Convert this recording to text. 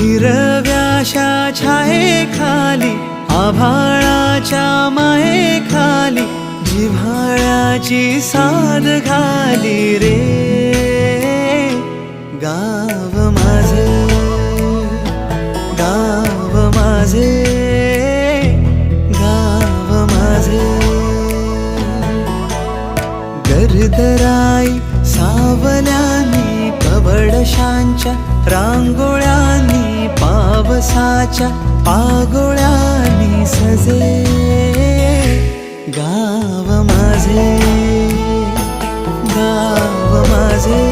हिरव्याशा छायेखाली आभाळाच्या मायेखाली जिव्हाळ्याची साद घाली रे गाव माझे, गाव माझे, गाव माझे. गर्दराई सावल्यानी पवडशांच्या रांगोळ्यांनी पावसाच्या पागोळ्यांनी सजे गाव माझे, गाव माझे.